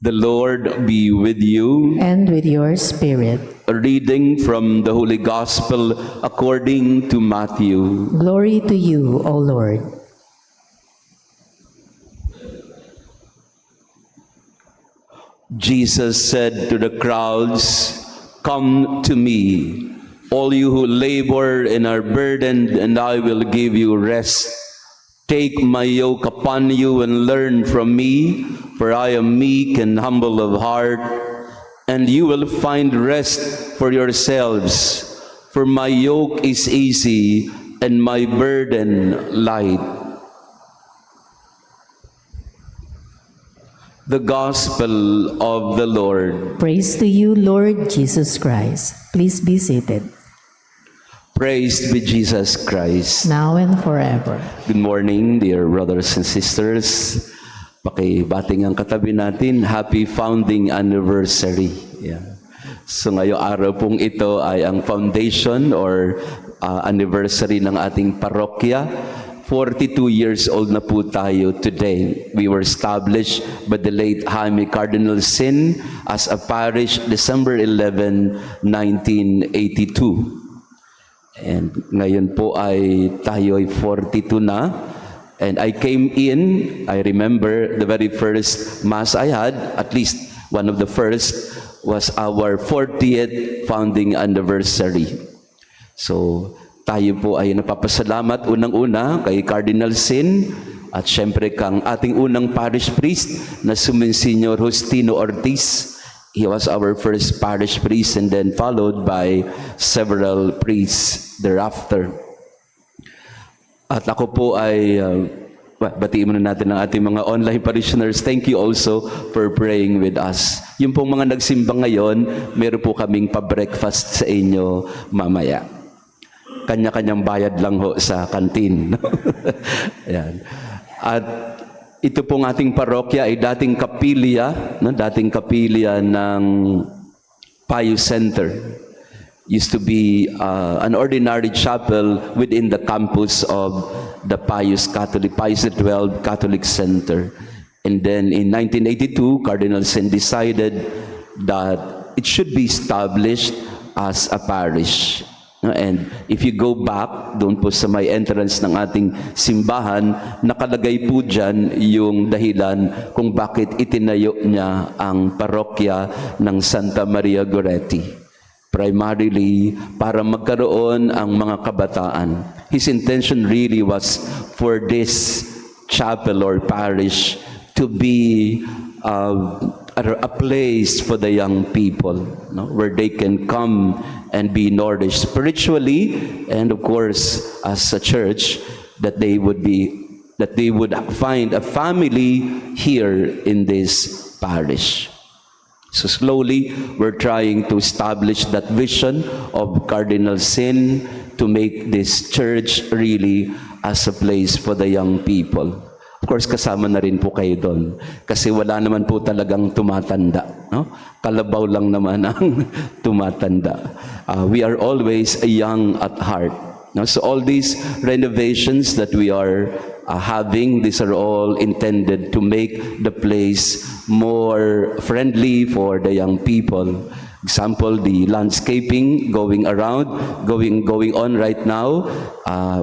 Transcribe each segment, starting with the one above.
The Lord be with you. And with your spirit. A reading from the Holy Gospel according to Matthew. Glory to you, O Lord. Jesus said to the crowds, "Come to me, all you who labor and are burdened, and I will give you rest. Take my yoke upon you and learn from me, for I am meek and humble of heart, and you will find rest for yourselves. For my yoke is easy and my burden light." The Gospel of the Lord. Praise to you, Lord Jesus Christ. Please be seated. Praise be Jesus Christ. Now and forever. Good morning, dear brothers and sisters. Pakibating ang katabi natin, happy founding anniversary. Yeah. So ngayong araw pong ito ay ang foundation or anniversary ng ating parokya. 42 years old na po tayo today. We were established by the late Jaime Cardinal Sin as a parish December 11, 1982. And ngayon po ay tayo ay 42 na. And I came in, I remember the very first Mass I had, at least one of the first, was our 40th founding anniversary. So, tayo po ay napapasalamat unang-una kay Cardinal Sin at syempre kang ating unang parish priest na Monsignor Justino Ortiz. He was our first parish priest and then followed by several priests thereafter. At ako po ay, batiin muna natin ang ating mga online parishioners. Thank you also for praying with us. Yung pong mga nagsimba ngayon, meron po kaming pa-breakfast sa inyo mamaya. Kanya-kanyang bayad lang ho sa kantin. Ayan. At ito pong ating parokya ay dating kapilya ng Pius Center. Used to be an ordinary chapel within the campus of the Pius XII Catholic Center. And then in 1982, Cardinal Sin decided that it should be established as a parish. And if you go back, doon po sa may entrance ng ating simbahan, nakalagay po dyan yung dahilan kung bakit itinayo niya ang parokya ng Santa Maria Goretti. Primarily, para magkaroon ang mga kabataan. His intention really was for this chapel or parish to be a place for the young people, no? Where they can come and be nourished spiritually, and of course, as a church, that they would find a family here in this parish. So slowly, we're trying to establish that vision of Cardinal Sin to make this church really as a place for the young people. Of course, kasama na rin po kayo doon. Kasi wala naman po talagang tumatanda. No? Kalabaw lang naman ang tumatanda. We are always young at heart. No? So all these renovations that we are having, these are all intended to make the place more friendly for the young people. Example, the landscaping going on right now.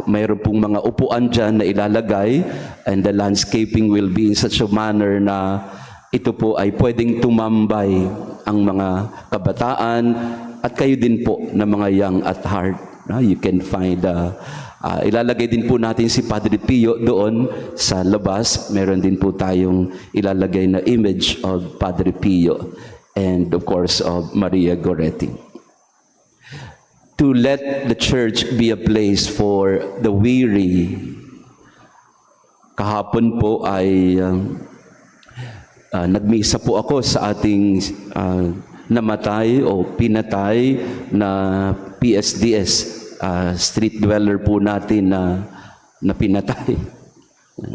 Mayroon pong mga upuan dyan na ilalagay, and the landscaping will be in such a manner na ito po ay pwedeng tumambay ang mga kabataan at kayo din po na mga young at heart. You can find, ilalagay din po natin si Padre Pio doon sa labas. Meron din po tayong ilalagay na image of Padre Pio. And of course of Maria Goretti. To let the church be a place for the weary. Kahapon po ay nagmisa po ako sa ating namatay o pinatay na PSDS, street dweller po natin na pinatay.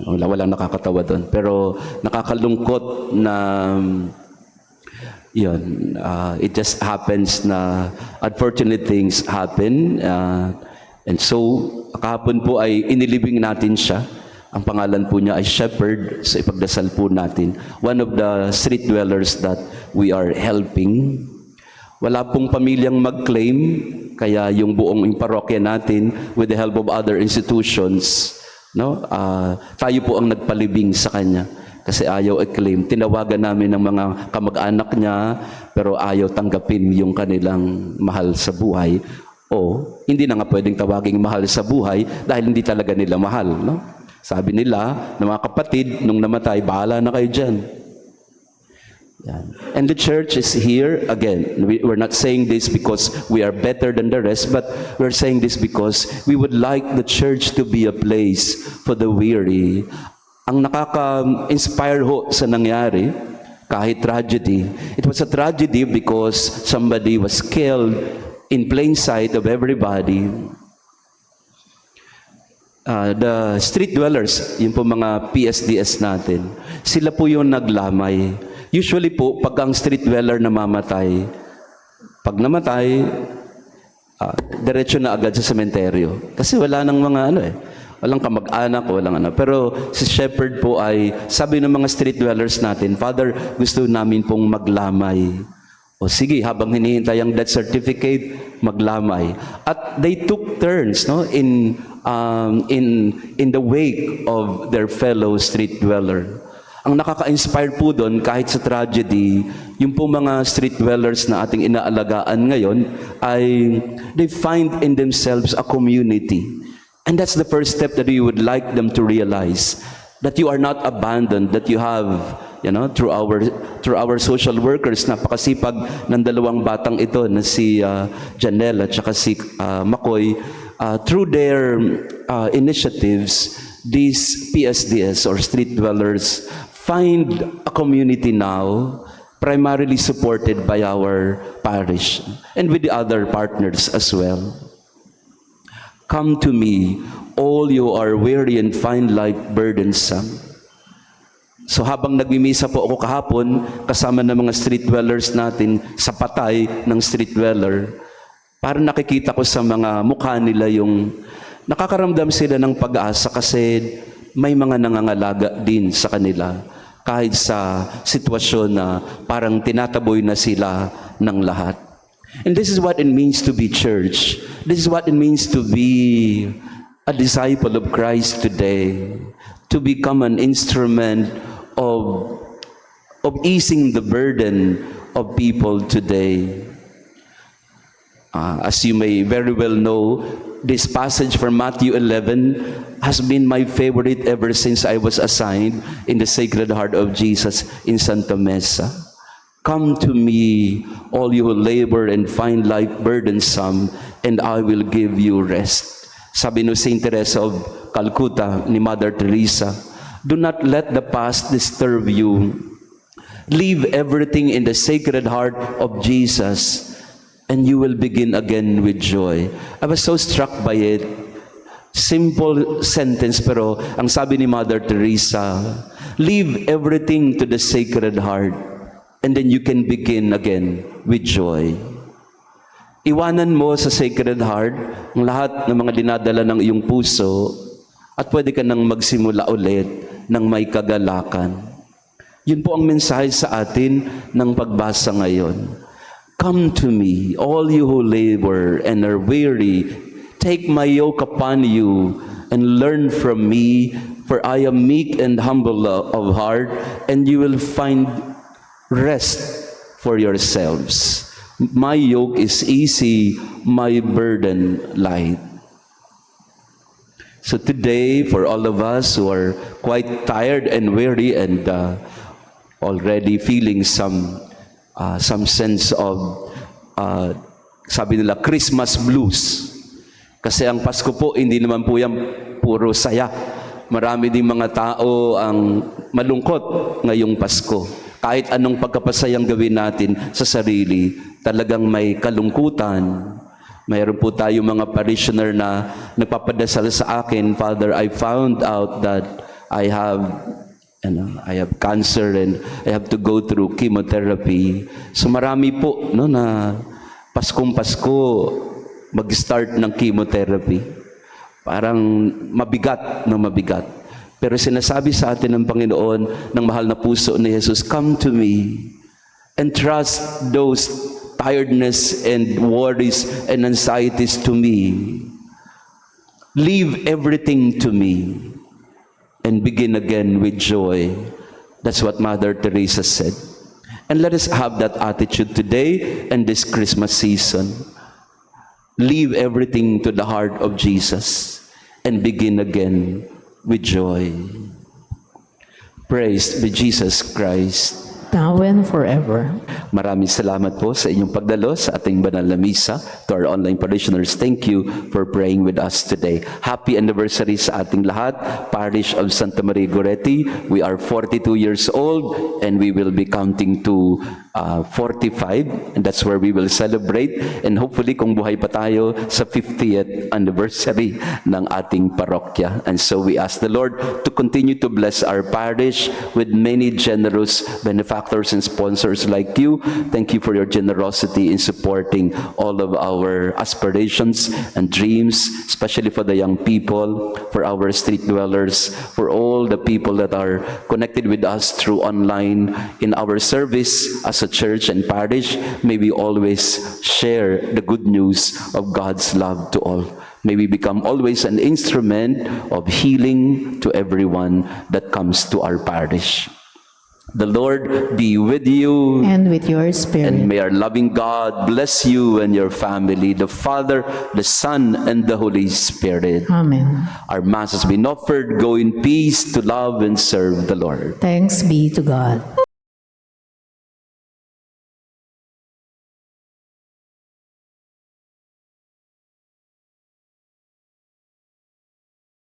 Walang nakakatawa doon. Pero nakakalungkot na yun, it just happens na unfortunate things happen. And so, kahapon po ay inilibing natin siya. Ang pangalan po niya ay Shepherd, so ipagdasal po natin. One of the street dwellers that we are helping. Wala pong pamilyang mag-claim, kaya yung buong parokya natin, with the help of other institutions, no? Tayo po ang nagpalibing sa kanya. Kasi ayaw i-claim. Tinawagan namin ng mga kamag-anak niya, pero ayaw tanggapin yung kanilang mahal sa buhay. O, hindi na nga pwedeng tawaging mahal sa buhay dahil hindi talaga nila mahal. No? Sabi nila, ng mga kapatid, nung namatay, bahala na kayo dyan. Yan. And the church is here, again, we're not saying this because we are better than the rest, but we're saying this because we would like the church to be a place for the weary. Ang nakaka-inspire ho sa nangyari, kahit tragedy, it was a tragedy because somebody was killed in plain sight of everybody. The street dwellers, yung po mga PSDS natin, sila po yung naglamay. Usually po, pag ang street dweller namamatay, pag namatay, diretso na agad sa sementeryo. Kasi wala nang mga walang kamag-anak, walang Pero si Shepherd po ay, sabi ng mga street dwellers natin, Father, gusto namin pong maglamay. O sige, habang hinihintay ang death certificate, maglamay. At they took turns, no, in the wake of their fellow street dweller. Ang nakaka-inspire po doon, kahit sa tragedy, yung po mga street dwellers na ating inaalagaan ngayon, ay they find in themselves a community. And that's the first step that we would like them to realize, that you are not abandoned, that you have, through our social workers, napakasipag ng dalawang batang ito na si Janelle at saka si Makoy, through their initiatives, these PSDS or street dwellers find a community now, primarily supported by our parish and with the other partners as well. Come to me, all you are weary and find life burdensome. So habang nagmimisa po ako kahapon, kasama ng mga street dwellers natin sa patay ng street dweller, parang nakikita ko sa mga mukha nila yung nakakaramdam sila ng pag-asa kasi may mga nangangalaga din sa kanila kahit sa sitwasyon na parang tinataboy na sila ng lahat. And this is what it means to be church. This is what it means to be a disciple of Christ today, to become an instrument of easing the burden of people today. As you may very well know, this passage from Matthew 11 has been my favorite ever since I was assigned in the Sacred Heart of Jesus in Santa Mesa. Come to me, all you who labor and find life burdensome, and I will give you rest. Sabi no Saint Teresa of Calcutta ni Mother Teresa, do not let the past disturb you. Leave everything in the Sacred Heart of Jesus, and you will begin again with joy. I was so struck by it. Simple sentence, pero ang sabi ni Mother Teresa, leave everything to the Sacred Heart, and then you can begin again with joy. Iwanan mo sa Sacred Heart ang lahat ng mga dinadala ng iyong puso at pwede ka nang magsimula ulit ng may kagalakan. Yun po ang mensahe sa atin ng pagbasa ngayon. Come to me, all you who labor and are weary. Take my yoke upon you and learn from me, for I am meek and humble of heart, and you will find rest for yourselves. My yoke is easy, my burden light. So today, for all of us who are quite tired and weary and already feeling some sense of, sabi nila, Christmas blues. Kasi ang Pasko po, hindi naman po yan puro saya. Marami din mga tao ang malungkot ngayong Pasko. Kahit anong pagkapasayang gawin natin sa sarili, talagang may kalungkutan. Mayroon po tayo mga parishioner na nagpapadasal sa akin, Father, I found out that I have cancer and I have to go through chemotherapy. So marami po na Paskong Pasko mag-start ng chemotherapy. Parang mabigat. Pero sinasabi sa atin ng Panginoon, ng mahal na puso ni Jesus, come to me and trust those tiredness and worries and anxieties to me. Leave everything to me and begin again with joy. That's what Mother Teresa said. And let us have that attitude today and this Christmas season. Leave everything to the heart of Jesus and begin again with joy. Praise be Jesus Christ. Now and forever. Maraming salamat po sa inyong pagdalo sa ating banal na misa. To our online parishioners, thank you for praying with us today. Happy anniversary sa ating lahat. Parish of Santa Maria Goretti, we are 42 years old and we will be counting to 45, and that's where we will celebrate. And hopefully, kung buhay pa tayo, sa 50th anniversary ng ating parokya. And so we ask the Lord to continue to bless our parish with many generous benefactors and sponsors like you. Thank you for your generosity in supporting all of our aspirations and dreams, especially for the young people, for our street dwellers, for all the people that are connected with us through online in our service as a church and parish. May we always share the good news of God's love to all. May we become always an instrument of healing to everyone that comes to our parish. The Lord be with you. And with your spirit. And may our loving God bless you and your family, the Father, the Son, and the Holy Spirit. Amen. Our Mass has been offered. Go in peace to love and serve the Lord. Thanks be to God.